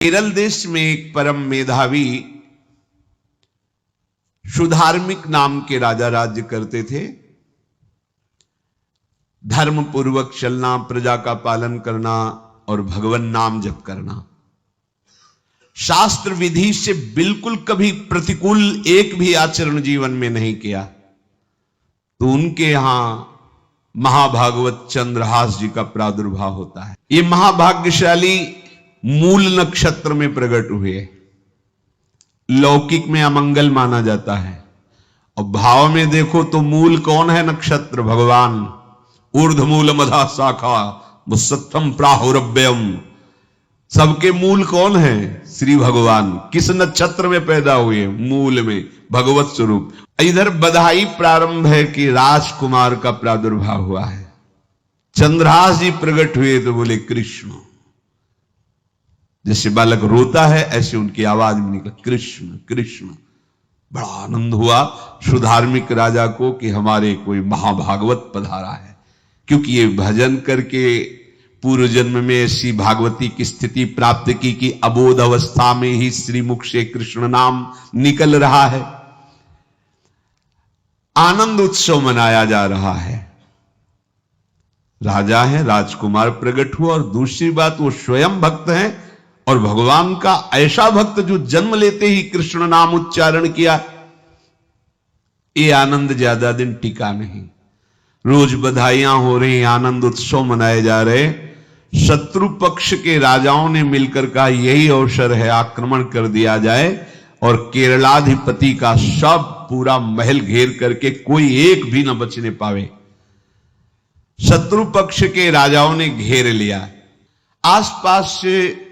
केरल देश में एक परम मेधावी सुधार्मिक नाम के राजा राज्य करते थे। धर्म पूर्वक चलना, प्रजा का पालन करना और भगवान नाम जप करना, शास्त्र विधि से बिल्कुल कभी प्रतिकूल एक भी आचरण जीवन में नहीं किया। तो उनके यहां महाभागवत चंद्रहास जी का प्रादुर्भाव होता है। ये महाभाग्यशाली मूल नक्षत्र में प्रकट हुए। लौकिक में अमंगल माना जाता है और भाव में देखो तो मूल कौन है? नक्षत्र भगवान। ऊर्ध्वमूल मधा शाखा मुसत्तम प्राहुरव्ययम। सबके मूल कौन है? श्री भगवान। किस नक्षत्र में पैदा हुए? मूल में, भगवत स्वरूप। इधर बधाई प्रारंभ है कि राजकुमार का प्रादुर्भाव हुआ है। चंद्रहास जी प्रकट हुए तो बोले कृष्ण। जैसे बालक रोता है ऐसे उनकी आवाज में निकला कृष्ण कृष्ण। बड़ा आनंद हुआ सुधार्मिक राजा को कि हमारे कोई महाभागवत पधारा है, क्योंकि ये भजन करके पूर्व जन्म में ऐसी भागवती की स्थिति प्राप्त की कि अबोध अवस्था में ही श्रीमुख से कृष्ण नाम निकल रहा है। आनंद उत्सव मनाया जा रहा है। राजा है, राजकुमार प्रकट हुआ, और दूसरी बात वो स्वयं भक्त हैं और भगवान का ऐसा भक्त जो जन्म लेते ही कृष्ण नाम उच्चारण किया। ये आनंद ज्यादा दिन टिका नहीं। रोज बधाइयां हो रही, आनंद उत्सव मनाए जा रहे। शत्रु पक्ष के राजाओं ने मिलकर कहा यही अवसर है, आक्रमण कर दिया जाए और केरलाधिपति का सब पूरा महल घेर करके कोई एक भी न बचने पावे। शत्रु पक्ष के राजाओं ने घेर लिया। आसपास से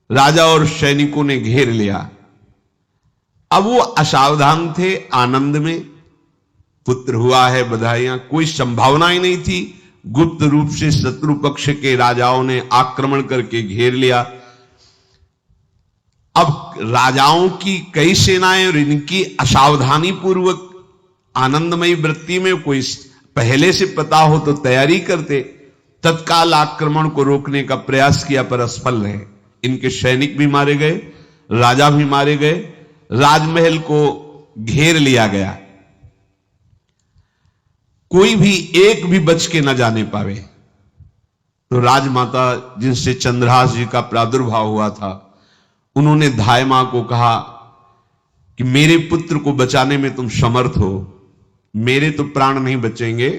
राजा और सैनिकों ने घेर लिया। अब वो असावधान थे, आनंद में पुत्र हुआ है, बधाइयां, कोई संभावना ही नहीं थी। गुप्त रूप से शत्रु पक्ष के राजाओं ने आक्रमण करके घेर लिया। अब राजाओं की कई सेनाएं और इनकी असावधानी पूर्वक आनंदमयी वृत्ति में कोई पहले से पता हो तो तैयारी करते, तत्काल आक्रमण को रोकने का प्रयास किया पर असफल रहे। इनके सैनिक भी मारे गए, राजा भी मारे गए, राजमहल को घेर लिया गया, कोई भी एक भी बच के न जाने पावे। तो राजमाता जिनसे चंद्रहास जी का प्रादुर्भाव हुआ था, उन्होंने धाय मां को कहा कि मेरे पुत्र को बचाने में तुम समर्थ हो, मेरे तो प्राण नहीं बचेंगे।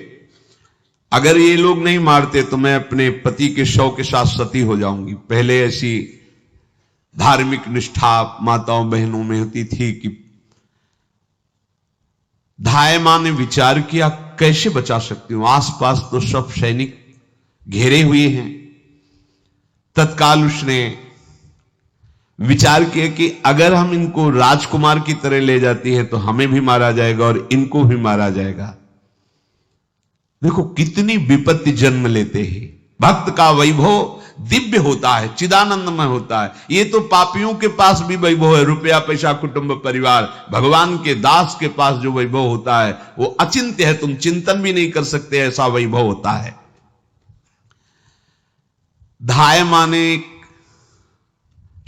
अगर ये लोग नहीं मारते तो मैं अपने पति के शव के साथ सती हो जाऊंगी। पहले ऐसी धार्मिक निष्ठा माताओं बहनों में होती थी कि धाय मां ने विचार किया कैसे बचा सकती हूं, आसपास तो सब सैनिक घेरे हुए हैं। तत्काल उसने विचार किया कि अगर हम इनको राजकुमार की तरह ले जाती है तो हमें भी मारा जाएगा और इनको भी मारा जाएगा। देखो कितनी विपत्ति जन्म लेते हैं। भक्त का वैभव दिव्य होता है, चिदानंदमय होता है। ये तो पापियों के पास भी वैभव है, रुपया पैसा कुटुंब परिवार। भगवान के दास के पास जो वैभव होता है वो अचिंत्य है, तुम चिंतन भी नहीं कर सकते, ऐसा वैभव होता है। धाय मां ने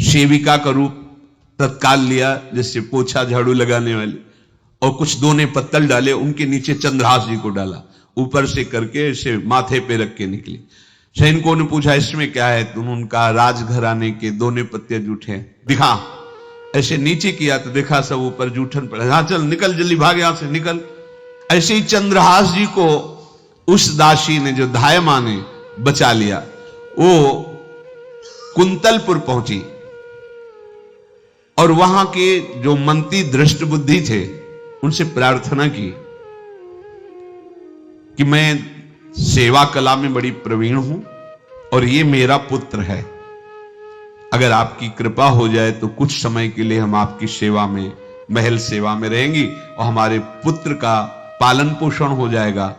सेविका का रूप तत्काल लिया, जैसे पोछा झाड़ू लगाने वाले, और कुछ दोने पत्तल डाले, उनके नीचे चंद्रहास जी को डाला, ऊपर से करके इसे माथे पे रख के निकली। सैनिकों ने पूछा इसमें क्या है? तुम उनका राजघराने के दोने पत्ते जूठे दिखा। ऐसे नीचे किया तो देखा सब ऊपर जूठन पड़ा। हाँ चल निकल, जल्दी भाग यहां से निकल। ऐसे ही चंद्रहास जी को उस दासी ने, जो धाय मां ने, बचा लिया। वो कुंतलपुर पहुंची और वहां के जो मंत्री दृष्ट बुद्धि थे उनसे प्रार्थना की कि मैं सेवा कला में बड़ी प्रवीण हूं और ये मेरा पुत्र है, अगर आपकी कृपा हो जाए तो कुछ समय के लिए हम आपकी सेवा में, महल सेवा में रहेंगी और हमारे पुत्र का पालन पोषण हो जाएगा।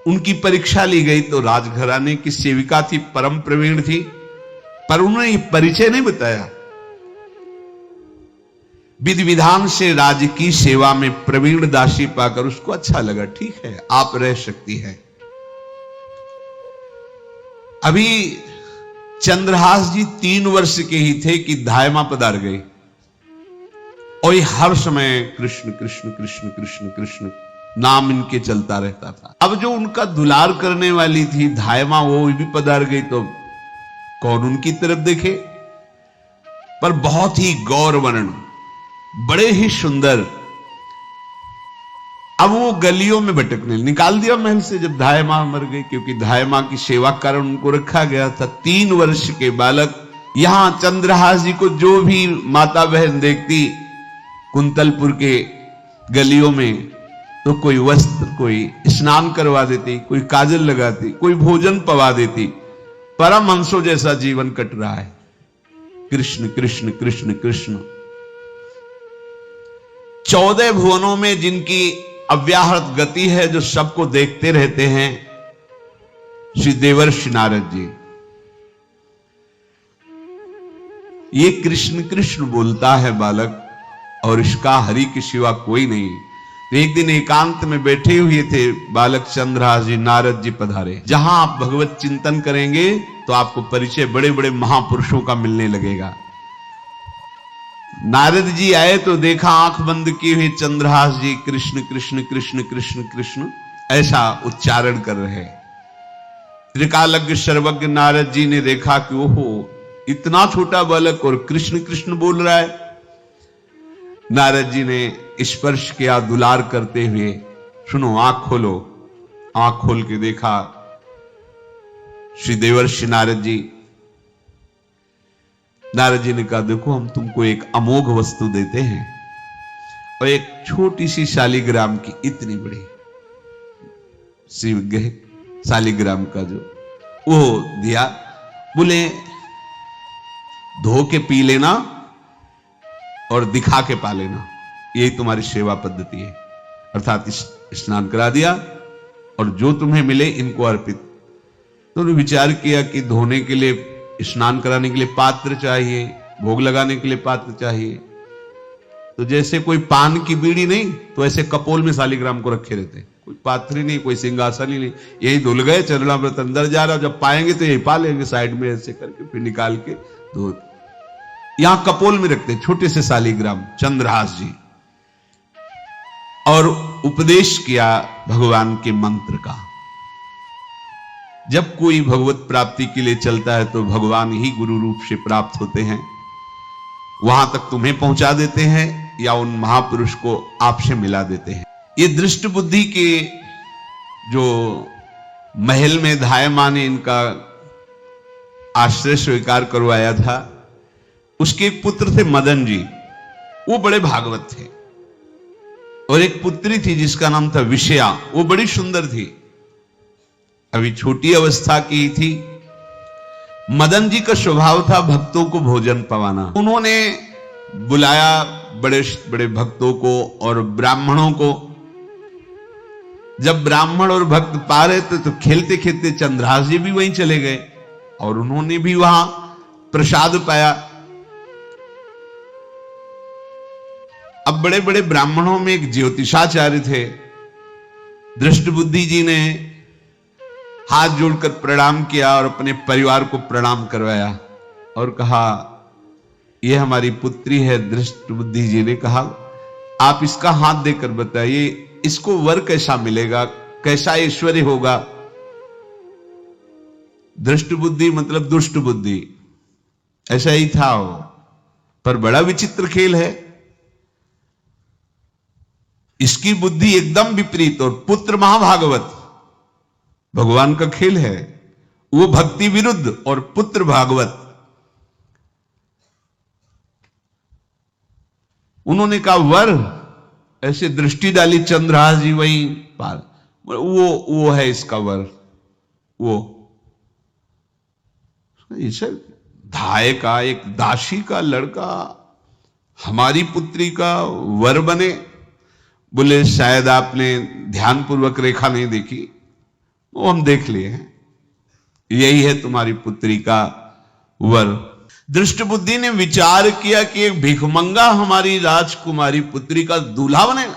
उनकी परीक्षा ली गई तो राजघराने की सेविका थी, परम प्रवीण थी, पर उन्होंने परिचय नहीं बताया। विधि विधान से राज्य की सेवा में प्रवीण दासी पाकर उसको अच्छा लगा, ठीक है आप रह सकती है। अभी चंद्रहास जी 3 वर्ष के ही थे कि धायमा पधार गए और ये हर समय कृष्ण कृष्ण कृष्ण कृष्ण कृष्ण नाम इनके चलता रहता था। अब जो उनका दुलार करने वाली थी धायमा, वो भी पधार गई तो कौन उनकी तरफ देखे। पर बहुत ही गौर वर्ण, बड़े ही सुंदर। अब वो गलियों में भटकने, निकाल दिया महल से जब धायमा मर गई, क्योंकि धायमा की सेवा कारण उनको रखा गया था। 3 वर्ष के बालक, यहां चंद्रहास जी को जो भी माता बहन देखती कुंतलपुर के गलियों में, तो कोई वस्त्र, कोई स्नान करवा देती, कोई काजल लगाती, कोई भोजन पवा देती। परमहंसों जैसा जीवन कट रहा है। कृष्ण कृष्ण कृष्ण कृष्ण। 14 भुवनों में जिनकी अव्याहत गति है, जो सबको देखते रहते हैं, श्री देवर्षि नारद जी। ये कृष्ण कृष्ण बोलता है बालक, और इसका हरि के सिवा कोई नहीं। तो एक दिन एकांत में बैठे हुए थे बालक चंद्रहास जी, नारद जी पधारे। जहां आप भगवत चिंतन करेंगे तो आपको परिचय बड़े बड़े महापुरुषों का मिलने लगेगा। नारद जी आए तो देखा आंख बंद किए हुए चंद्रहास जी कृष्ण कृष्ण कृष्ण कृष्ण कृष्ण ऐसा उच्चारण कर रहे। त्रिकालज्ञ सर्वज्ञ नारद जी ने देखा कि ओहो, इतना छोटा बालक और कृष्ण कृष्ण बोल रहा है। नारद जी ने स्पर्श किया दुलार करते हुए, सुनो आंख खोलो। आंख खोल के देखा श्री देवर्षि नारद जी। नारद जी ने कहा देखो, हम तुमको एक अमोघ वस्तु देते हैं, और एक छोटी सी शालिग्राम की इतनी बड़ी शालिग्राम का जो वो दिया। बोले धो के पी लेना और दिखा के पा लेना, यही तुम्हारी सेवा पद्धति है। अर्थात स्नान करा दिया और जो तुम्हें मिले इनको अर्पित। तो उन्होंने विचार किया कि धोने के लिए, स्नान कराने के लिए पात्र चाहिए, भोग लगाने के लिए पात्र चाहिए। तो जैसे कोई पान की बीड़ी नहीं, तो ऐसे कपोल में शालिग्राम को रखे रहते, कोई पात्र ही नहीं, कोई सिंहासन ही नहीं। यही धुल गए, चरणामृत अंदर जा रहा, जब पाएंगे तो यही पा लेंगे साइड में ऐसे करके, फिर निकाल के धो। यहां कपोल में रखते छोटे से शालिग्राम चंद्रहास जी, और उपदेश किया भगवान के मंत्र का। जब कोई भगवत प्राप्ति के लिए चलता है तो भगवान ही गुरु रूप से प्राप्त होते हैं, वहां तक तुम्हें पहुंचा देते हैं या उन महापुरुष को आपसे मिला देते हैं। ये दृष्ट बुद्धि के जो महल में धायमा ने इनका आश्रय स्वीकार करवाया था, उसके एक पुत्र थे मदन जी, वो बड़े भागवत थे। और एक पुत्री थी जिसका नाम था विषया, वो बड़ी सुंदर थी, अभी छोटी अवस्था की थी। मदन जी का स्वभाव था भक्तों को भोजन पवाना। उन्होंने बुलाया बड़े बड़े भक्तों को और ब्राह्मणों को। जब ब्राह्मण और भक्त पा रहे थे तो खेलते खेलते चंद्रहास जी भी वहीं चले गए और उन्होंने भी वहां प्रसाद पाया। अब बड़े बड़े ब्राह्मणों में एक ज्योतिषाचार्य थे। दृष्ट बुद्धि जी ने हाथ जोड़कर प्रणाम किया और अपने परिवार को प्रणाम करवाया और कहा यह हमारी पुत्री है। दृष्ट बुद्धि जी ने कहा आप इसका हाथ देकर बताइए इसको वर कैसा मिलेगा, कैसा ऐश्वर्य होगा। दृष्ट बुद्धि मतलब दुष्ट बुद्धि, ऐसा ही था वो। पर बड़ा विचित्र खेल है, इसकी बुद्धि एकदम विपरीत और पुत्र महाभागवत। भगवान का खेल है, वो भक्ति विरुद्ध और पुत्र भागवत। उन्होंने कहा वर, ऐसे दृष्टि डाली चंद्रहास जी वहीं पार, वो है इसका वर। वो इसे धाय का एक दासी का लड़का हमारी पुत्री का वर बने। बोले शायद आपने ध्यानपूर्वक रेखा नहीं देखी, वो हम देख लिए हैं, यही है तुम्हारी पुत्री का वर। दृष्ट बुद्धि ने विचार किया कि एक भिखमंगा हमारी राजकुमारी पुत्री का दूल्हा बनेगा।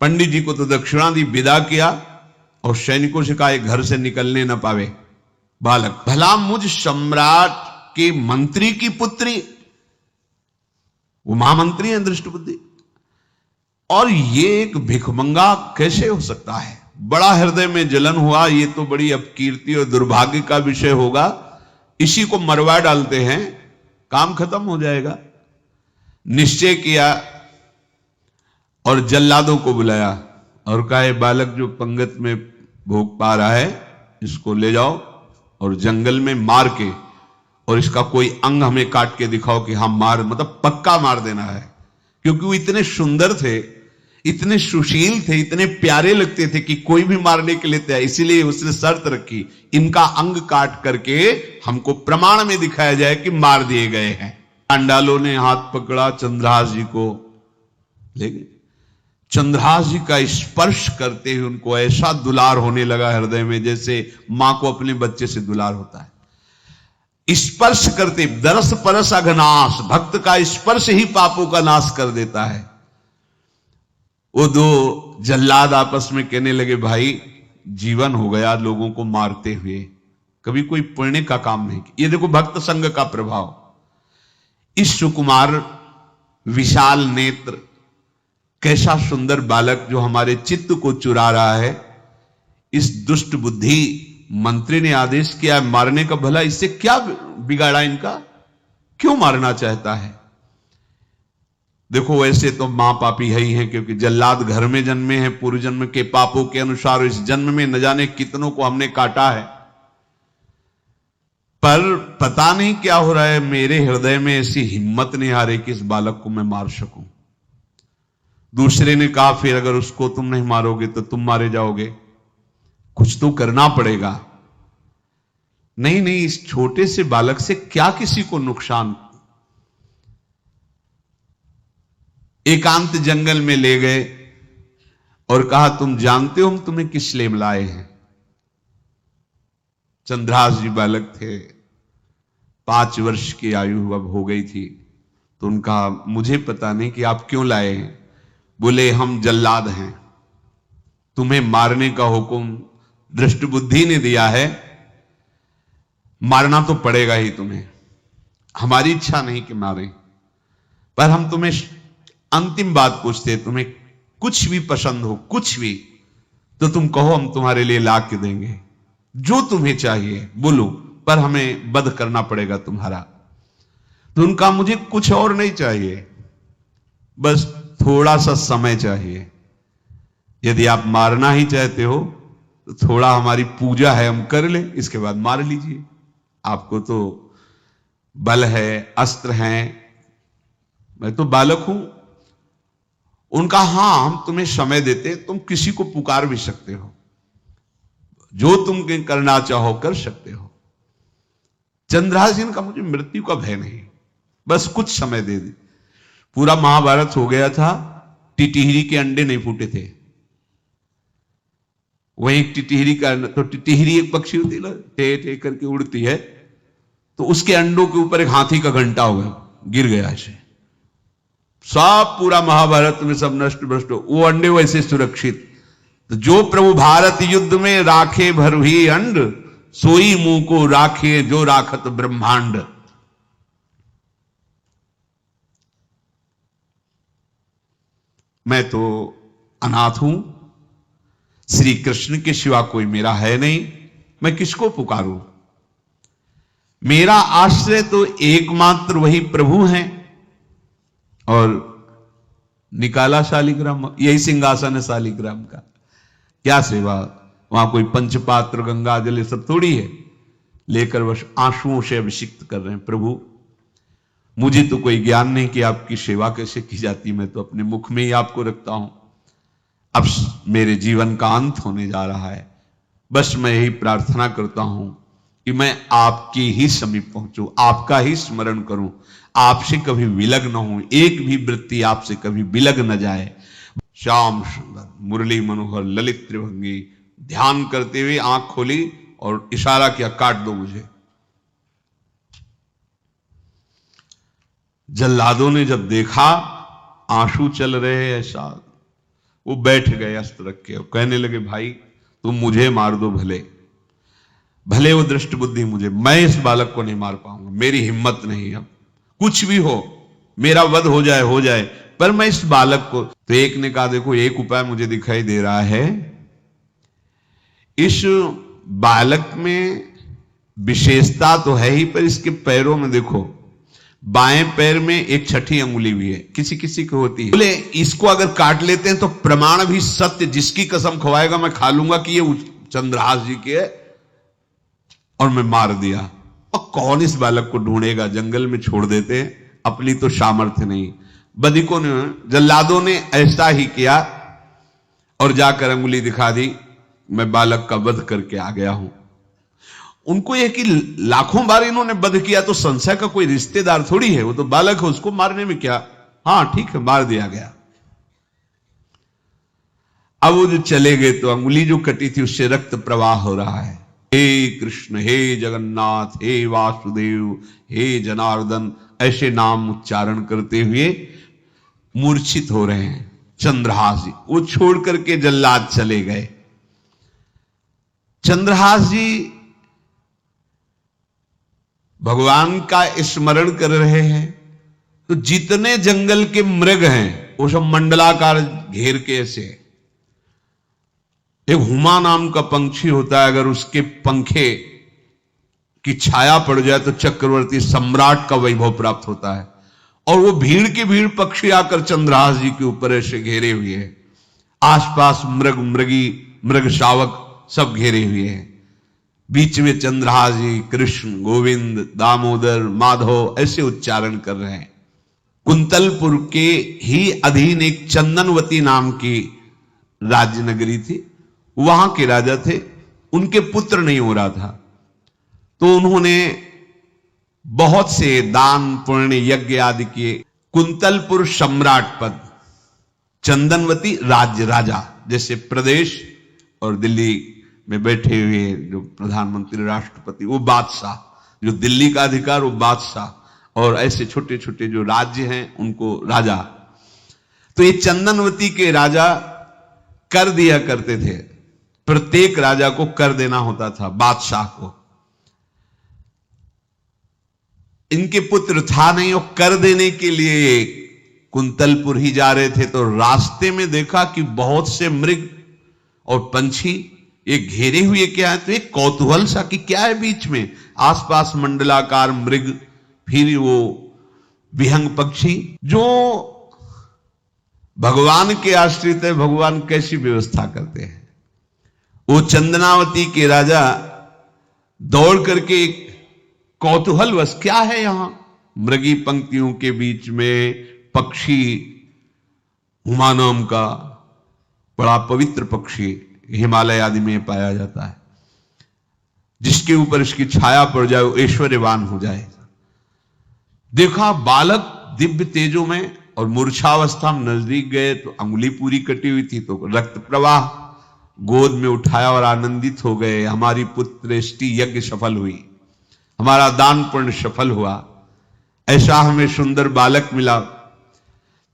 पंडित जी को तो दक्षिणा दी, विदा किया और सैनिकों से कहा घर से निकलने न पावे। बालक, भला मुझ सम्राट के मंत्री की पुत्री, वो महामंत्री हैं दृष्टबुद्धि, और ये एक भिखमंगा कैसे हो सकता है? बड़ा हृदय में जलन हुआ, ये तो बड़ी अपकीर्ति और दुर्भाग्य का विषय होगा, इसी को मरवा डालते हैं, काम खत्म हो जाएगा। निश्चय किया और जल्लादों को बुलाया और कहा, ये बालक जो पंगत में भोग पा रहा है, इसको ले जाओ और जंगल में मार के, और इसका कोई अंग हमें काट के दिखाओ कि हम मार, मतलब पक्का मार देना है। क्योंकि वो इतने सुंदर थे, इतने सुशील थे, इतने प्यारे लगते थे कि कोई भी मारने के लिए तैयार। इसीलिए उसने शर्त रखी, इनका अंग काट करके हमको प्रमाण में दिखाया जाए कि मार दिए गए हैं। चांडालों ने हाथ पकड़ा, चंद्रहास जी को ले गए। चंद्रहास जी का स्पर्श करते हुए उनको ऐसा दुलार होने लगा हृदय में, जैसे मां को अपने बच्चे से दुलार होता है। स्पर्श करते, दरस परस अघनाश, भक्त का स्पर्श ही पापों का नाश कर देता है। वो दो जल्लाद आपस में कहने लगे, भाई जीवन हो गया लोगों को मारते हुए, कभी कोई पुण्य का काम नहीं किया। ये देखो भक्त संग का प्रभाव। इस सुकुमार विशाल नेत्र, कैसा सुंदर बालक जो हमारे चित्त को चुरा रहा है, इस दुष्ट बुद्धि मंत्री ने आदेश किया मारने का। भला इससे क्या बिगाड़ा इनका, क्यों मारना चाहता है? देखो वैसे तो मां पापी है ही है, क्योंकि जल्लाद घर में जन्मे हैं, पूर्व जन्म के पापों के अनुसार इस जन्म में न जाने कितनों को हमने काटा है। पर पता नहीं क्या हो रहा है, मेरे हृदय में ऐसी हिम्मत नहीं आ रही कि इस बालक को मैं मार सकूं। दूसरे ने कहा, फिर अगर उसको तुम नहीं मारोगे तो तुम मारे जाओगे, कुछ तो करना पड़ेगा। नहीं नहीं, इस छोटे से बालक से क्या किसी को नुकसान। एकांत जंगल में ले गए और कहा, तुम जानते हो हम तुम्हें किस लिए लाए हैं? चंद्रहास जी बालक थे, 5 वर्ष की आयु अब हो गई थी। तो उनका, मुझे पता नहीं कि आप क्यों लाए हैं। बोले, हम जल्लाद हैं, तुम्हें मारने का हुक्म दृष्टबुद्धि ने दिया है, मारना तो पड़ेगा ही तुम्हें। हमारी इच्छा नहीं कि मारें, पर हम तुम्हें अंतिम बात पूछते, तुम्हें कुछ भी पसंद हो, कुछ भी, तो तुम कहो, हम तुम्हारे लिए ला के देंगे, जो तुम्हें चाहिए बोलो, पर हमें वध करना पड़ेगा तुम्हारा। तो उनका, मुझे कुछ और नहीं चाहिए, बस थोड़ा सा समय चाहिए। यदि आप मारना ही चाहते हो तो थोड़ा हमारी पूजा है, हम कर लें, इसके बाद मार लीजिए। आपको तो बल है, अस्त्र हैं, मैं तो बालक हूं। उनका, हां हम तुम्हें समय देते, तुम किसी को पुकार भी सकते हो, जो तुम करना चाहो कर सकते हो। चंद्रहास जी ने कहा, मुझे मृत्यु का भय नहीं, बस कुछ समय दे दे। पूरा महाभारत हो गया था, टिटिहरी के अंडे नहीं फूटे थे। वही टिटिहरी का, तो टिटिहरी एक पक्षी होती है ना, टे टे करके उड़ती है, तो उसके अंडों के ऊपर एक हाथी का घंटा हो गया, गिर गया ऐसे, सब पूरा महाभारत में सब नष्ट भ्रष्ट। वो अंडे वैसे सुरक्षित। तो जो प्रभु भारत युद्ध में राखे भरही अंड, सोई मुंह को राखे जो राखत ब्रह्मांड। मैं तो अनाथ हूं, श्री कृष्ण के सिवा कोई मेरा है नहीं, मैं किसको पुकारूं? मेरा आश्रय तो एकमात्र वही प्रभु हैं। और निकाला शालिग्राम, यही सिंहासन है शालिग्राम का। क्या सेवा, वहां कोई पंचपात्र गंगा जल सब थोड़ी है, लेकर बस आंसुओं से अभिषिक्त कर रहे हैं। प्रभु मुझे तो कोई ज्ञान नहीं कि आपकी सेवा कैसे की जाती, मैं तो अपने मुख में ही आपको रखता हूं। अब मेरे जीवन का अंत होने जा रहा है, बस मैं यही प्रार्थना करता हूं कि मैं आपके ही समीप पहुंचूं, आपका ही स्मरण करूं, आपसे कभी विलग न हूं, एक भी वृत्ति आपसे कभी विलग न जाए। श्याम सुंदर मुरली मनोहर ललित त्रिभंगी ध्यान करते हुए आंख खोली और इशारा किया, काट दो मुझे। जल्लादों ने जब देखा आंसू चल रहे ऐसा, वो बैठ गए अस्त्र रख के और कहने लगे, भाई तुम मुझे मार दो भले, भले वो दृष्ट बुद्धि मुझे, मैं इस बालक को नहीं मार पाऊंगा, मेरी हिम्मत नहीं, अब कुछ भी हो, मेरा वध हो जाए, पर मैं इस बालक को। तो एक ने कहा देखो एक उपाय मुझे दिखाई दे रहा है, इस बालक में विशेषता तो है ही, पर इसके पैरों में देखो, बाएं पैर में एक छठी अंगुली भी है, किसी किसी को होती है। बोले इसको अगर काट लेते हैं तो प्रमाण भी सत्य, जिसकी कसम खवाएगा मैं खा लूंगा कि ये चंद्रहास जी के है, और मैं मार दिया। और कौन इस बालक को ढूंढेगा, जंगल में छोड़ देते हैं, अपनी तो सामर्थ्य नहीं। बदिकों ने, जल्लादों ने ऐसा ही किया और जाकर अंगुली दिखा दी, मैं बालक का वध करके आ गया हूं। उनको यह कि लाखों बार इन्होंने वध किया तो संशय का कोई रिश्तेदार थोड़ी है, वो तो बालक है, उसको मारने में क्या, हां ठीक है मार दिया गया। अब वो जो चले गए तो अंगुली जो कटी थी उससे रक्त प्रवाह हो रहा है। हे कृष्ण, हे जगन्नाथ, हे वासुदेव, हे जनार्दन, ऐसे नाम उच्चारण करते हुए मूर्छित हो रहे हैं चंद्रहास जी। वो छोड़ करके जल्लाद चले गए। चंद्रहास जी भगवान का स्मरण कर रहे हैं, तो जितने जंगल के मृग हैं वो सब मंडलाकार घेर के ऐसे। एक हुमा नाम का पंछी होता है, अगर उसके पंखे की छाया पड़ जाए तो चक्रवर्ती सम्राट का वैभव प्राप्त होता है। और वो भीड़ की भीड़ पक्षी आकर चंद्रहास जी के ऊपर ऐसे घेरे हुए हैं, आसपास मृग, मृगी, मृग शावक सब घेरे हुए हैं। बीच में चंद्रहास जी कृष्ण, गोविंद, दामोदर, माधव ऐसे उच्चारण कर रहे हैं। कुंतलपुर के ही अधीन एक चंदनवती नाम की राज्य नगरी थी, वहां के राजा थे, उनके पुत्र नहीं हो रहा था, तो उन्होंने बहुत से दान पुण्य यज्ञ आदि किए। कुंतलपुर सम्राट पद, चंदनवती राज्य राजा, जैसे प्रदेश और दिल्ली में बैठे हुए जो प्रधानमंत्री राष्ट्रपति वो बादशाह, जो दिल्ली का अधिकार वो बादशाह, और ऐसे छोटे छोटे जो राज्य हैं उनको राजा। तो ये चंदनवती के राजा कर दिया करते थे, प्रत्येक राजा को कर देना होता था बादशाह को। इनके पुत्र था नहीं, और कर देने के लिए कुंतलपुर ही जा रहे थे, तो रास्ते में देखा कि बहुत से मृग और पंछी ये घेरे हुए क्या है, तो एक कौतूहल सा कि क्या है बीच में, आसपास मंडलाकार मृग, फिर वो विहंग पक्षी जो भगवान के आश्रित है, भगवान कैसी व्यवस्था करते हैं। वो चंदनावती के राजा दौड़ करके कौतूहलवश, क्या है यहां, मृगी पंक्तियों के बीच में पक्षी, हुमा नाम का बड़ा पवित्र पक्षी हिमालय आदि में पाया जाता है, जिसके ऊपर इसकी छाया पड़ जाए वो ऐश्वर्यवान हो जाए। देखा बालक दिव्य तेजों में, और मूर्छावस्था में नजदीक गए तो अंगुली पूरी कटी हुई थी, तो रक्त प्रवाह, गोद में उठाया और आनंदित हो गए, हमारी पुत्रेष्टि यज्ञ सफल हुई, हमारा दान पुण्य सफल हुआ, ऐसा हमें सुंदर बालक मिला।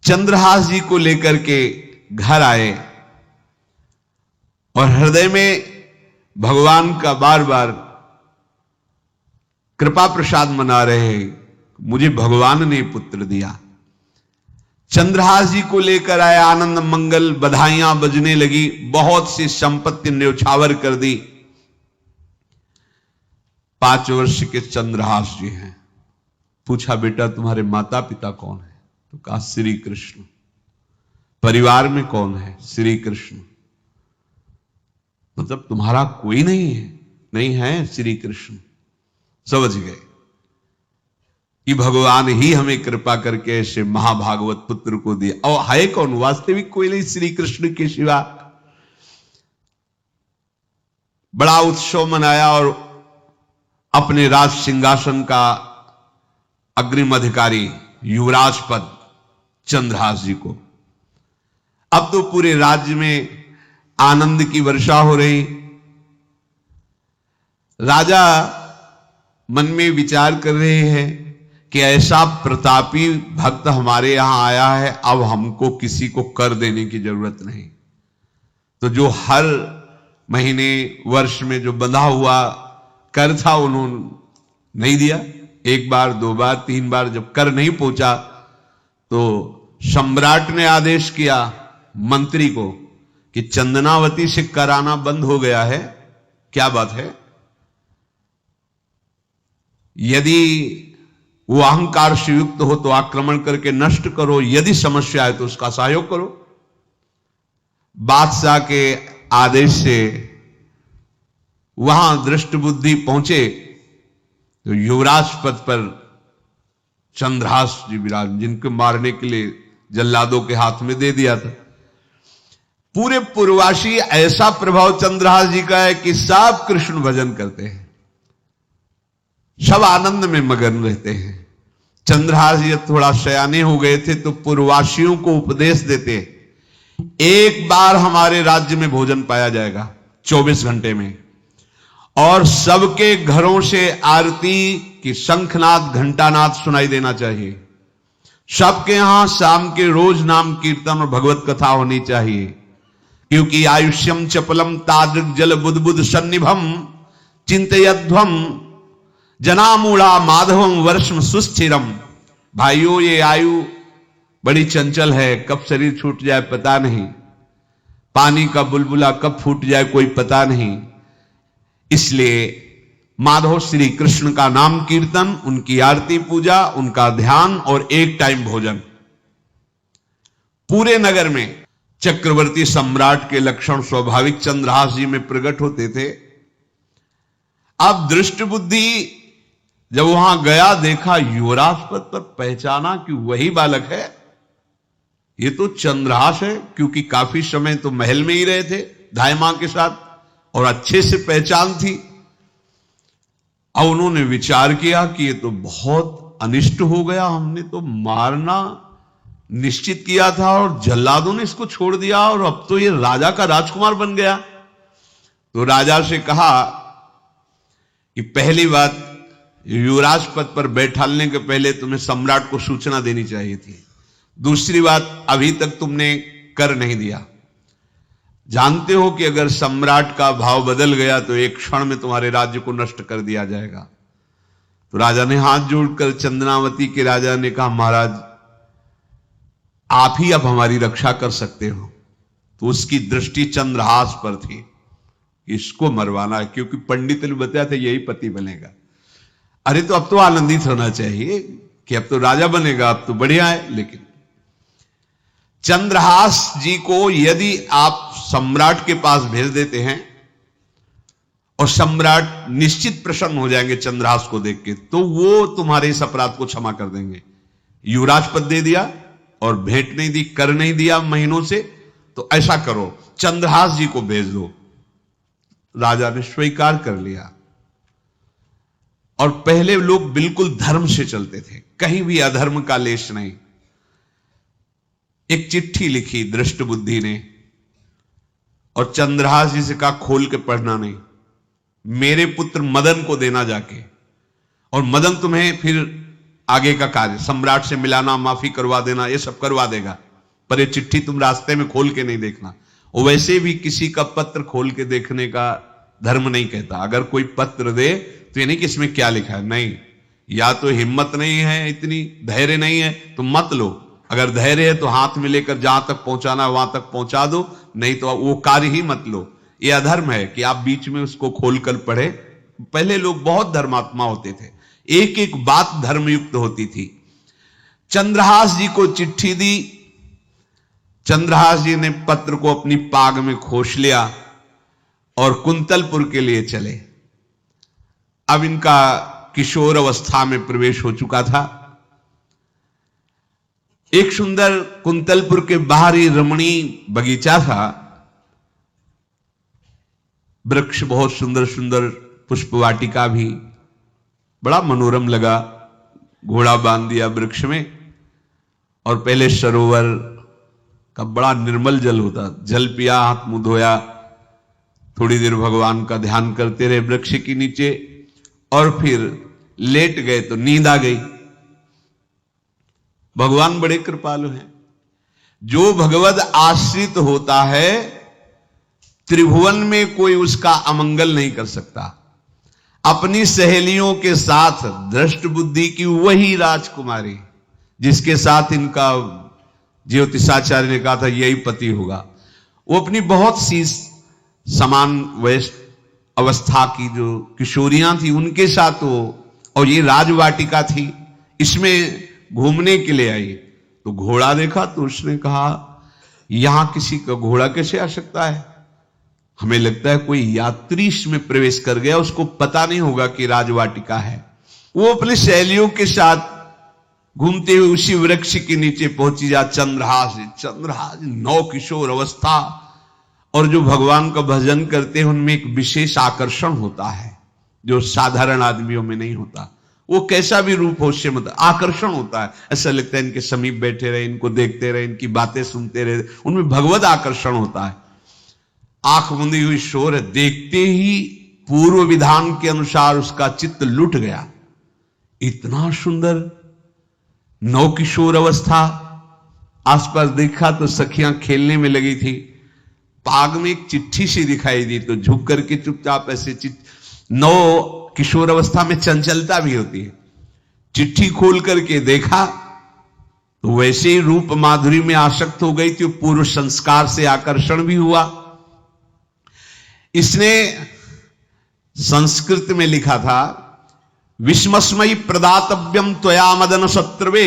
चंद्रहास जी को लेकर के घर आए और हृदय में भगवान का बार बार कृपा प्रसाद मना रहे हैं, मुझे भगवान ने पुत्र दिया। चंद्रहास जी को लेकर आए, आनंद मंगल, बधाइयां बजने लगी, बहुत सी संपत्ति न्यौछावर कर दी। 5 वर्ष के चंद्रहास जी हैं। पूछा बेटा तुम्हारे माता पिता कौन है, तो कहा श्री कृष्ण। परिवार में कौन है, श्री कृष्ण। मतलब तुम्हारा कोई नहीं है, नहीं है श्री कृष्ण। समझ गए कि भगवान ही हमें कृपा करके ऐसे महाभागवत पुत्र को दिया। और है कौन, वास्तविक कोई नहीं श्री कृष्ण के सिवा। बड़ा उत्सव मनाया और अपने राज सिंहासन का अग्रिम अधिकारी युवराज पद चंद्रहास जी को। अब तो पूरे राज्य में आनंद की वर्षा हो रही। राजा मन में विचार कर रहे हैं कि ऐसा प्रतापी भक्त हमारे यहां आया है, अब हमको किसी को कर देने की जरूरत नहीं। तो जो हर महीने वर्ष में जो बंधा हुआ कर था उन्होंने नहीं दिया। एक बार, दो बार, तीन बार जब कर नहीं पहुंचा तो सम्राट ने आदेश किया मंत्री को कि चंदनावती से कर आना बंद हो गया है। क्या बात है? यदि वो अहंकार से युक्त हो तो आक्रमण करके नष्ट करो, यदि समस्या है तो उसका सहयोग करो। बादशाह के आदेश से वहां दृष्ट बुद्धि पहुंचे तो युवराज पद पर चंद्रहास जी विराज, जिनको मारने के लिए जल्लादों के हाथ में दे दिया था। पूरे पूर्वासी ऐसा प्रभाव चंद्रहास जी का है कि सब कृष्ण भजन करते हैं, सब आनंद में मगन रहते हैं। चंद्रहास जी थोड़ा सयाने हो गए थे तो पूर्ववासियों को उपदेश देते, एक बार हमारे राज्य में भोजन पाया जाएगा 24 घंटे में, और सबके घरों से आरती की शंखनाद घंटानाद सुनाई देना चाहिए। सबके यहां शाम के रोज नाम कीर्तन और भगवत कथा होनी चाहिए, क्योंकि आयुष्यम चपलम तादृक जल बुद्बुद सन्निभम चिंतयध्वम जनामूढ़ा माधवम वर्षम सुस्थिरम। भाइयों, ये आयु बड़ी चंचल है, कब शरीर छूट जाए पता नहीं, पानी का बुलबुला कब फूट जाए कोई पता नहीं। इसलिए माधव श्री कृष्ण का नाम कीर्तन, उनकी आरती पूजा, उनका ध्यान और एक टाइम भोजन। पूरे नगर में चक्रवर्ती सम्राट के लक्षण स्वाभाविक चंद्रहास जी में प्रकट होते थे। अब दृष्ट बुद्धि जब वहां गया, देखा युवराज पद पर, पहचाना कि वही बालक है, ये तो चंद्रहास है, क्योंकि काफी समय तो महल में ही रहे थे धाय मां के साथ और अच्छे से पहचान थी। अब उन्होंने विचार किया कि ये तो बहुत अनिष्ट हो गया, हमने तो मारना निश्चित किया था और जल्लादों ने इसको छोड़ दिया और अब तो ये राजा का राजकुमार बन गया। तो राजा से कहा कि पहली बात, युवराज पद पर बैठालने के पहले तुम्हें सम्राट को सूचना देनी चाहिए थी। दूसरी बात, अभी तक तुमने कर नहीं दिया। जानते हो कि अगर सम्राट का भाव बदल गया तो एक क्षण में तुम्हारे राज्य को नष्ट कर दिया जाएगा। तो राजा ने हाथ जोड़कर चंदनावती के राजा ने कहा, महाराज आप ही अब हमारी रक्षा कर सकते हो। तो उसकी दृष्टि चंद्रहास पर थी, इसको मरवाना है, क्योंकि पंडित ने बताया था यही पति बनेगा। अरे तो अब तो आनंदित होना चाहिए कि अब तो राजा बनेगा, अब तो बढ़िया है। लेकिन चंद्रहास जी को यदि आप सम्राट के पास भेज देते हैं और सम्राट निश्चित प्रसन्न हो जाएंगे चंद्रहास को देख के, तो वो तुम्हारे इस अपराध को क्षमा कर देंगे। युवराज पद दे दिया और भेंट नहीं दी, कर नहीं दिया महीनों से, तो ऐसा करो चंद्रहास जी को भेज दो। राजा ने स्वीकार कर लिया। और पहले लोग बिल्कुल धर्म से चलते थे, कहीं भी अधर्म का लेश नहीं। एक चिट्ठी लिखी दृष्ट बुद्धि ने और चंद्रहास जी से कहा खोल के पढ़ना नहीं, मेरे पुत्र मदन को देना जाके, और मदन तुम्हें फिर आगे का कार्य सम्राट से मिलाना, माफी करवा देना, ये सब करवा देगा। पर ये चिट्ठी तुम रास्ते में खोल के नहीं देखना। और वैसे भी किसी का पत्र खोल के देखने का धर्म नहीं कहता। अगर कोई पत्र दे तो ये नहीं कि इसमें क्या लिखा है, नहीं, या तो हिम्मत नहीं है, इतनी धैर्य नहीं है तो मत लो। अगर धैर्य है तो हाथ में लेकर जहां तक पहुंचाना वहां तक पहुंचा दो, नहीं तो वो कार्य ही मत लो। ये अधर्म है कि आप बीच में उसको खोलकर पढ़े। पहले लोग बहुत धर्मात्मा होते थे, एक एक बात धर्मयुक्त होती थी। चंद्रहास जी को चिट्ठी दी, चंद्रहास जी ने पत्र को अपनी पाग में खोस लिया और कुंतलपुर के लिए चले। अब इनका किशोर अवस्था में प्रवेश हो चुका था। एक सुंदर कुंतलपुर के बाहरी रमणीय बगीचा था, वृक्ष बहुत सुंदर सुंदर, पुष्प वाटिका भी, बड़ा मनोरम लगा। घोड़ा बांध दिया वृक्ष में और पहले सरोवर का बड़ा निर्मल जल होता, जल पिया, हाथ मुंह धोया, थोड़ी देर भगवान का ध्यान करते रहे वृक्ष के नीचे और फिर लेट गए तो नींद आ गई। भगवान बड़े कृपालु हैं। जो भगवद आश्रित होता है त्रिभुवन में कोई उसका अमंगल नहीं कर सकता। अपनी सहेलियों के साथ दृष्ट बुद्धि की वही राजकुमारी जिसके साथ इनका ज्योतिषाचार्य ने कहा था यही पति होगा, वो अपनी बहुत सी समान वयस्क अवस्था की जो किशोरियां थी उनके साथ वो, और ये राजवाटिका थी, इसमें घूमने के लिए आई। तो घोड़ा देखा तो उसने कहा यहां किसी का घोड़ा कैसे आ सकता है, हमें लगता है कोई यात्री इसमें प्रवेश कर गया, उसको पता नहीं होगा कि राजवाटिका है। वो अपनी सहेलियों के साथ घूमते हुए उसी वृक्ष के नीचे पहुंची। जा चंद्रहास नौ किशोर अवस्था, और जो भगवान का भजन करते हैं उनमें एक विशेष आकर्षण होता है जो साधारण आदमियों में नहीं होता। वो कैसा भी रूप हो उससे मतलब आकर्षण होता है, ऐसा लगता है इनके समीप बैठे रहे, इनको देखते रहे, इनकी बातें सुनते रहे, उनमें भगवत आकर्षण होता है। आंख मुंदी हुई शोर है, देखते ही पूर्व विधान के अनुसार उसका चित्त लुट गया। इतना सुंदर नौ किशोर अवस्था, आसपास देखा तो सखियां खेलने में लगी थी। पाग में एक चिट्ठी सी दिखाई दी तो झुक करके चुपचाप ऐसे नौ किशोर अवस्था में चंचलता भी होती है, चिट्ठी खोल करके देखा तो वैसे ही रूप माधुरी में आसक्त हो गई थी, पूर्व संस्कार से आकर्षण भी हुआ। इसने संस्कृत में लिखा था विस्मस्मयी प्रदातव्यम त्वया मदन शत्रुवे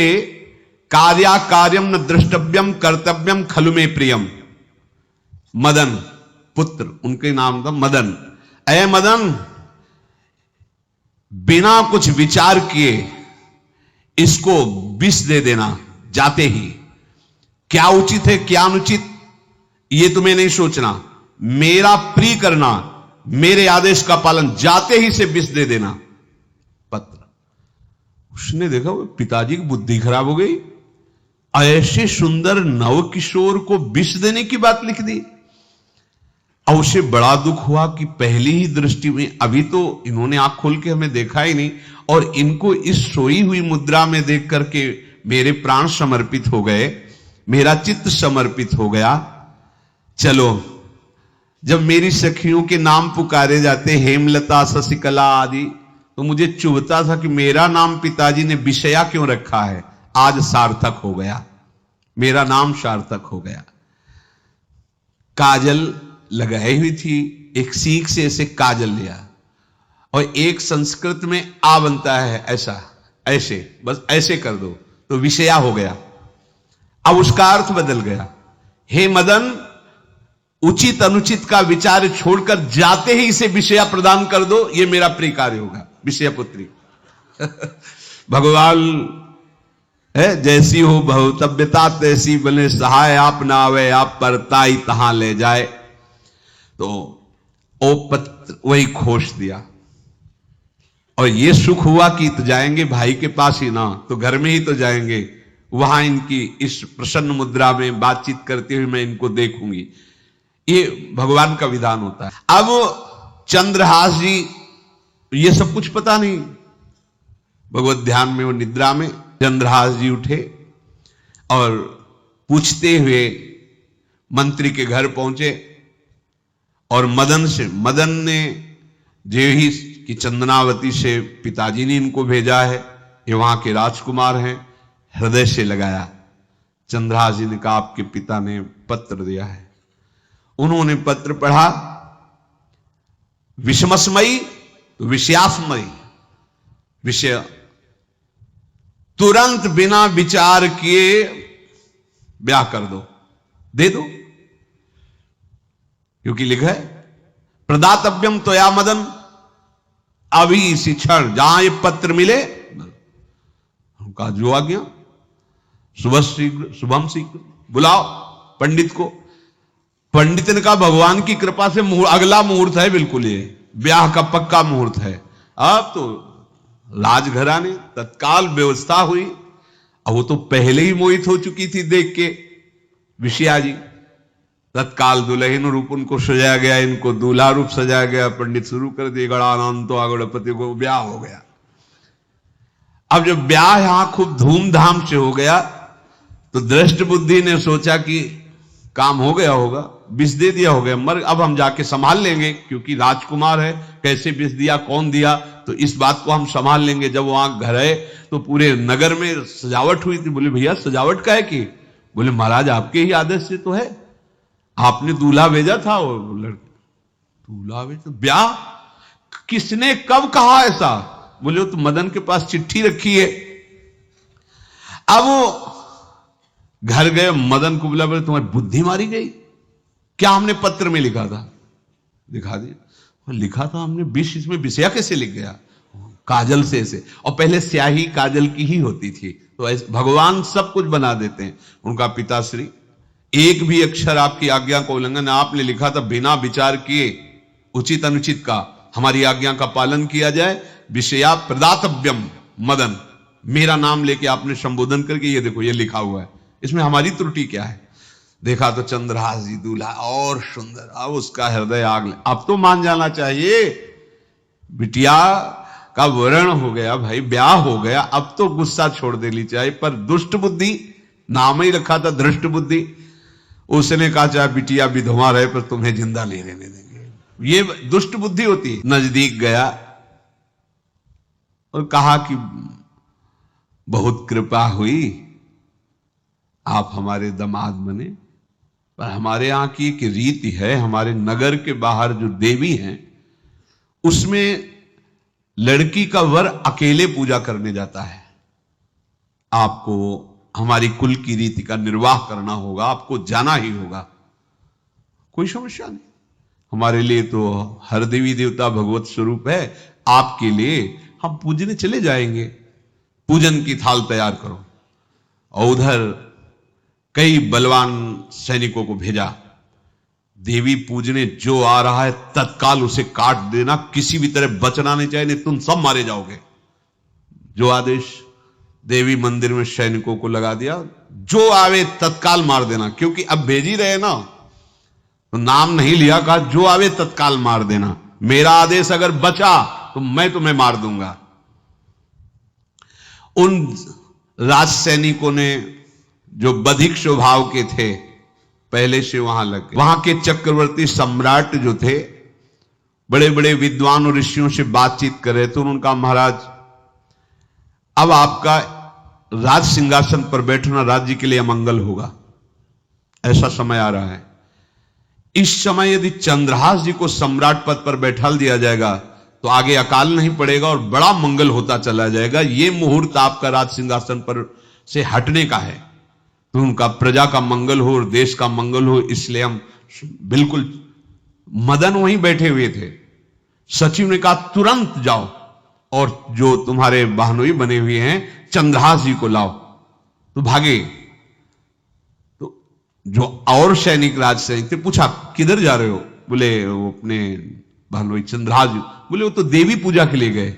कार्या कार्यम न द्रष्टव्यम कर्तव्यम खलु में प्रियम। मदन पुत्र उनके नाम था मदन। अय मदन, बिना कुछ विचार किए इसको विष दे देना जाते ही। क्या उचित है क्या अनुचित ये तुम्हें नहीं सोचना, मेरा प्रिय करना, मेरे आदेश का पालन, जाते ही से विष दे देना। पत्र उसने देखा वो पिताजी की बुद्धि खराब हो गई, ऐसे सुंदर नव किशोर को विष देने की बात लिख दी। और उसे बड़ा दुख हुआ कि पहली ही दृष्टि में, अभी तो इन्होंने आंख खोल के हमें देखा ही नहीं, और इनको इस सोई हुई मुद्रा में देख करके मेरे प्राण समर्पित हो गए, मेरा चित्त समर्पित हो गया। चलो, जब मेरी सखियों के नाम पुकारे जाते हेमलता शशिकला आदि, तो मुझे चुभता था कि मेरा नाम पिताजी ने विषया क्यों रखा है। आज सार्थक हो गया, मेरा नाम सार्थक हो गया। काजल लगाई हुई थी, एक सीख से ऐसे काजल लिया, और एक संस्कृत में आ बनता है ऐसा, ऐसे बस ऐसे कर दो तो विषया हो गया। अब उसका अर्थ बदल गया, हे मदन, उचित अनुचित का विचार छोड़कर जाते ही इसे विषया प्रदान कर दो, ये मेरा प्रिय कार्य होगा। विषया पुत्री भगवान है, जैसी हो भवतव्यता तैसी बने सहाय, आप ना आवे आप परताई तहां ले जाए। तो ओ पत्र वही खोश दिया, और ये सुख हुआ कि तो जाएंगे भाई के पास ही ना, तो घर में ही तो जाएंगे, वहां इनकी इस प्रसन्न मुद्रा में बातचीत करते हुए मैं इनको देखूंगी। ये भगवान का विधान होता है। अब चंद्रहास जी ये सब कुछ पता नहीं, भगवत ध्यान में वो निद्रा में चंद्रहास जी उठे और पूछते हुए मंत्री के घर पहुंचे, और मदन ने जेही की चंदनावती से पिताजी ने इनको भेजा है, ये वहां के राजकुमार हैं, हृदय से लगाया। चंद्रहास जी ने कहा आपके पिता ने पत्र दिया है। उन्होंने पत्र पढ़ा, विषमस्मयी तो विषयास्मयी, विषय तुरंत बिना विचार किए ब्याह कर दो, दे दो, क्योंकि लिखा है प्रदातव्यम त्वया मदन, अभी इसी क्षण जहां ये पत्र मिले, उनका जो आ गया शुभम शीघ्र बुलाओ पंडित को। पंडित ने कहा भगवान की कृपा से अगला मुहूर्त है, बिल्कुल ये ब्याह का पक्का मुहूर्त है। अब तो राजघराने तत्काल व्यवस्था हुई, अब वो तो पहले ही मोहित हो चुकी थी देख के विषया जी। तत्काल दुल्हन रूप उनको सजाया गया, इनको दूल्हा रूप सजाया गया, पंडित शुरू कर दिए गणानंतो आगणपति को, ब्याह हो गया। अब जब ब्याह यहां खूब धूमधाम से हो गया तो दृष्ट बुद्धि ने सोचा कि काम हो गया होगा, विष दे दिया, हो गया मर, अब हम जाके संभाल लेंगे, क्योंकि राजकुमार है, कैसे विष दिया, कौन दिया, तो इस बात को हम संभाल लेंगे। जब वहां घर है तो पूरे नगर में सजावट हुई थी। बोले भैया सजावट का है कि? बोले महाराज आपके ही आदेश से तो है, आपने दूल्हा भेजा था। वो दूल्हा भेजा, ब्याह किसने कब कहा ऐसा? बोले तो मदन के पास चिट्ठी रखी है। अब वो घर गए, मदन को बोला, बोले तुम्हारी बुद्धि मारी गई, क्या हमने पत्र में लिखा था? दिखा दिया, लिखा था हमने विष, इसमें विषया कैसे लिख गया? काजल से ऐसे, और पहले स्याही काजल की ही होती थी, तो भगवान सब कुछ बना देते हैं। उनका पिताश्री, एक भी अक्षर आपकी आज्ञा का उल्लंघन, आपने लिखा था बिना विचार किए उचित अनुचित का हमारी आज्ञा का पालन किया जाए, विषया प्रदातव्यम मदन, मेरा नाम लेके आपने संबोधन करके ये देखो ये लिखा हुआ है, इसमें हमारी त्रुटि क्या है? देखा तो चंद्रहास जी दूल्हा और सुंदर, अब उसका हृदय आग ले। अब तो मान जाना चाहिए, बिटिया का वर्ण हो गया भाई, ब्याह हो गया, अब तो गुस्सा छोड़ देनी चाहिए। पर दुष्ट बुद्धि, नाम ही रखा था धृष्ट बुद्धि, उसने कहा चाहे बिटिया विधवा रहे पर तुम्हें जिंदा नहीं रहने देंगे, ये दुष्ट बुद्धि होती है। नजदीक गया और कहा कि बहुत कृपा हुई, आप हमारे दामाद बने, पर हमारे यहां की एक रीति है, हमारे नगर के बाहर जो देवी हैं उसमें लड़की का वर अकेले पूजा करने जाता है, आपको हमारी कुल की रीति का निर्वाह करना होगा, आपको जाना ही होगा। कोई समस्या नहीं, हमारे लिए तो हर देवी देवता भगवत स्वरूप है, आपके लिए हम पूजने चले जाएंगे, पूजन की थाल तैयार करो। और उधर कई बलवान सैनिकों को भेजा, देवी पूजने जो आ रहा है तत्काल उसे काट देना, किसी भी तरह बचना नहीं चाहिए, नहीं तुम सब मारे जाओगे। जो आदेश देवी मंदिर में सैनिकों को लगा दिया, जो आवे तत्काल मार देना, क्योंकि अब भेज ही रहे ना, तो नाम नहीं लिया, कहा जो आवे तत्काल मार देना, मेरा आदेश अगर बचा तो मैं तुम्हें मार दूंगा। उन राज सैनिकों ने जो बधिक स्वभाव के थे पहले से वहां लग गए। वहां के चक्रवर्ती सम्राट जो थे बड़े बड़े विद्वान और ऋषियों से बातचीत कर रहे थे। उनका महाराज अब आपका राज सिंहासन पर बैठना राज्य के लिए अमंगल होगा, ऐसा समय आ रहा है। इस समय यदि चंद्रहास जी को सम्राट पद पर बैठा दिया जाएगा तो आगे अकाल नहीं पड़ेगा और बड़ा मंगल होता चला जाएगा। ये मुहूर्त आपका राज सिंहासन पर से हटने का है, तो उनका प्रजा का मंगल हो और देश का मंगल हो, इसलिए हम बिल्कुल। मदन वहीं बैठे हुए थे, सचिव ने कहा तुरंत जाओ और जो तुम्हारे बहनोई बने हुए हैं चंद्रहास जी को लाओ। तो भागे, तो जो और सैनिक राज सैनिक थे पूछा किधर जा रहे हो? बोले वो अपने बहनोई चंद्रहास जी। बोले वो तो देवी पूजा के लिए गए।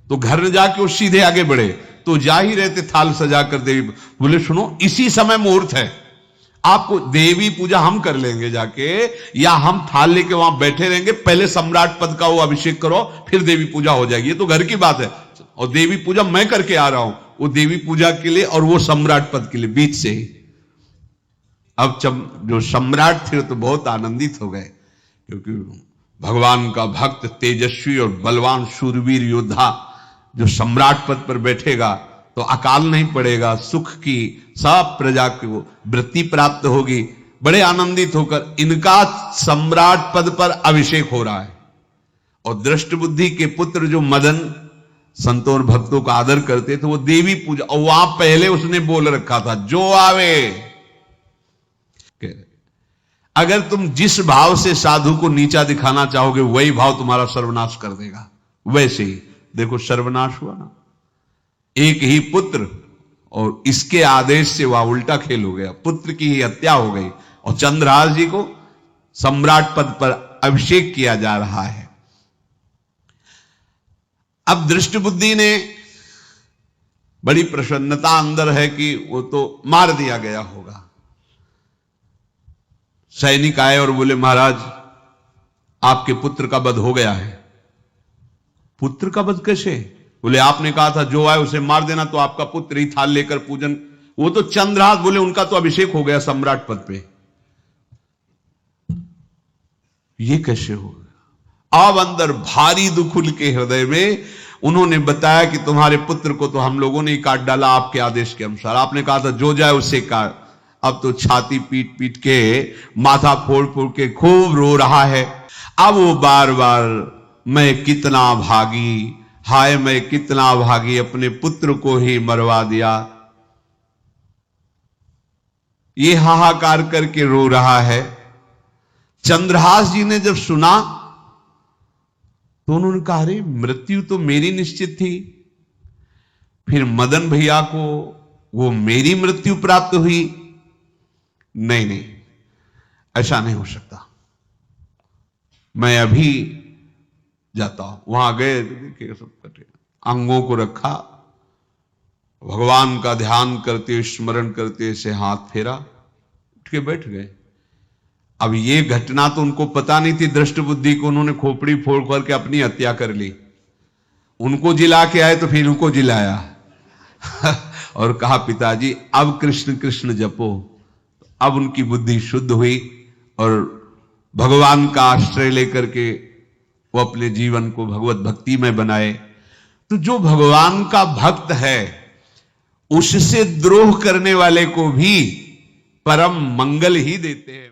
तो घर में जाके वो सीधे आगे बढ़े, तो जा ही रहते थाल सजाकर देवी। बोले सुनो इसी समय मुहूर्त है, आपको देवी पूजा हम कर लेंगे जाके, या हम थाल लेके वहां बैठे रहेंगे, पहले सम्राट पद का वो अभिषेक करो फिर देवी पूजा हो जाएगी, ये तो घर की बात है। और देवी पूजा मैं करके आ रहा हूं, वो देवी पूजा के लिए और वो सम्राट पद के लिए बीच से ही। अब जो सम्राट थे तो बहुत आनंदित हो गए, क्योंकि भगवान का भक्त तेजस्वी और बलवान शूरवीर योद्धा जो सम्राट पद पर बैठेगा तो अकाल नहीं पड़ेगा, सुख की सब प्रजा को वृत्ति प्राप्त होगी। बड़े आनंदित होकर इनका सम्राट पद पर अभिषेक हो रहा है। और दृष्ट बुद्धि के पुत्र जो मदन संतों और भक्तों का आदर करते थे, वो देवी पूजा, और वहां पहले उसने बोल रखा था जो आवे। अगर तुम जिस भाव से साधु को नीचा दिखाना चाहोगे वही भाव तुम्हारा सर्वनाश कर देगा। वैसे ही देखो सर्वनाश हुआ ना, एक ही पुत्र और इसके आदेश से वह उल्टा खेल हो गया, पुत्र की ही हत्या हो गई और चंद्रहास जी को सम्राट पद पर अभिषेक किया जा रहा है। अब दृष्ट बुद्धि ने बड़ी प्रसन्नता अंदर है कि वो तो मार दिया गया होगा। सैनिक आए और बोले महाराज आपके पुत्र का वध हो गया है। पुत्र का वध कैसे? बोले आपने कहा था जो आए उसे मार देना, तो आपका पुत्र ही थाल लेकर पूजन। वो तो चंद्रहास, बोले उनका तो अभिषेक हो गया सम्राट पद पे। ये कैसे होगा? अब अंदर भारी दुख उनके हृदय में। उन्होंने बताया कि तुम्हारे पुत्र को तो हम लोगों ने ही काट डाला आपके आदेश के अनुसार। आपने कहा था जो जाए उसे काट। अब तो छाती पीट पीट के, माथा फोड़ फोड़ के खूब रो रहा है। अब वो बार बार मैं कितना भागी, हाय मैं कितना भागी, अपने पुत्र को ही मरवा दिया, ये हाहाकार करके रो रहा है। चंद्रहास जी ने जब सुना तो उन्होंने कहा अरे मृत्यु तो मेरी निश्चित थी, फिर मदन भैया को वो मेरी मृत्यु प्राप्त हुई। नहीं नहीं, ऐसा नहीं हो सकता, मैं अभी जाता हूं। वहां गए, देखिए सब कटे, अंगों को रखा, भगवान का ध्यान करते, स्मरण करते से हाथ फेरा, उठ के बैठ गए। अब ये घटना तो उनको पता नहीं थी, दृष्ट बुद्धि को उन्होंने खोपड़ी फोड़ करके अपनी हत्या कर ली। उनको जिला के आए तो फिर उनको जिलाया और कहा पिताजी अब कृष्ण कृष्ण जपो। अब उनकी बुद्धि शुद्ध हुई और भगवान का आश्रय लेकर के वो अपने जीवन को भगवत भक्ति में बनाए। तो जो भगवान का भक्त है उससे द्रोह करने वाले को भी परम मंगल ही देते हैं।